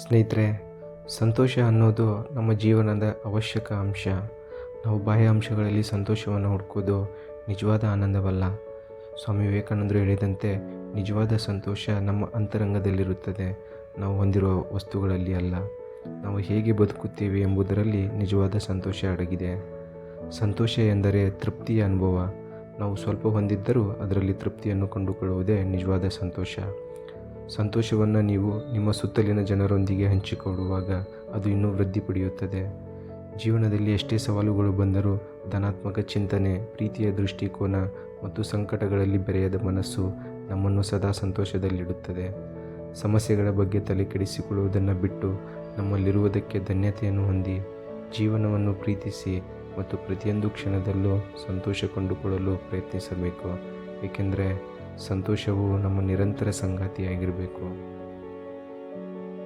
ಸ್ನೇಹಿತರೆ, ಸಂತೋಷ ಅನ್ನೋದು ನಮ್ಮ ಜೀವನದ ಅವಶ್ಯಕ ಅಂಶ. ನಾವು ಬಾಹ್ಯ ಅಂಶಗಳಲ್ಲಿ ಸಂತೋಷವನ್ನು ಹುಡುಕೋದು ನಿಜವಾದ ಆನಂದವಲ್ಲ. ಸ್ವಾಮಿ ವಿವೇಕಾನಂದರು ಹೇಳಿದಂತೆ ನಿಜವಾದ ಸಂತೋಷ ನಮ್ಮ ಅಂತರಂಗದಲ್ಲಿರುತ್ತದೆ, ನಾವು ಹೊಂದಿರುವ ವಸ್ತುಗಳಲ್ಲಿ ಅಲ್ಲ. ನಾವು ಹೇಗೆ ಬದುಕುತ್ತೇವೆ ಎಂಬುದರಲ್ಲಿ ನಿಜವಾದ ಸಂತೋಷ ಅಡಗಿದೆ. ಸಂತೋಷ ಎಂದರೆ ತೃಪ್ತಿಯ ಅನುಭವ. ನಾವು ಸ್ವಲ್ಪ ಹೊಂದಿದ್ದರೂ ಅದರಲ್ಲಿ ತೃಪ್ತಿಯನ್ನು ಕಂಡುಕೊಳ್ಳುವುದೇ ನಿಜವಾದ ಸಂತೋಷ. ಸಂತೋಷವನ್ನು ನೀವು ನಿಮ್ಮ ಸುತ್ತಲಿನ ಜನರೊಂದಿಗೆ ಹಂಚಿಕೊಳ್ಳುವಾಗ ಅದು ಇನ್ನೂ ವೃದ್ಧಿ ಪಡೆಯುತ್ತದೆ. ಜೀವನದಲ್ಲಿ ಎಷ್ಟೇ ಸವಾಲುಗಳು ಬಂದರೂ ಧನಾತ್ಮಕ ಚಿಂತನೆ, ಪ್ರೀತಿಯ ದೃಷ್ಟಿಕೋನ ಮತ್ತು ಸಂಕಟಗಳಲ್ಲಿ ಬೆರೆಯದ ಮನಸ್ಸು ನಮ್ಮನ್ನು ಸದಾ ಸಂತೋಷದಲ್ಲಿಡುತ್ತದೆ. ಸಮಸ್ಯೆಗಳ ಬಗ್ಗೆ ತಲೆ ಕೆಡಿಸಿಕೊಳ್ಳುವುದನ್ನು ಬಿಟ್ಟು ನಮ್ಮಲ್ಲಿರುವುದಕ್ಕೆ ಧನ್ಯತೆಯನ್ನು ಹೊಂದಿ ಜೀವನವನ್ನು ಪ್ರೀತಿಸಿ ಮತ್ತು ಪ್ರತಿಯೊಂದು ಕ್ಷಣದಲ್ಲೂ ಸಂತೋಷ ಕಂಡುಕೊಳ್ಳಲು ಪ್ರಯತ್ನಿಸಬೇಕು. ಏಕೆಂದರೆ ಸಂತೋಷವು ನಮ್ಮ ನಿರಂತರ ಸಂಗಾತಿಯಾಗಿರಬೇಕು.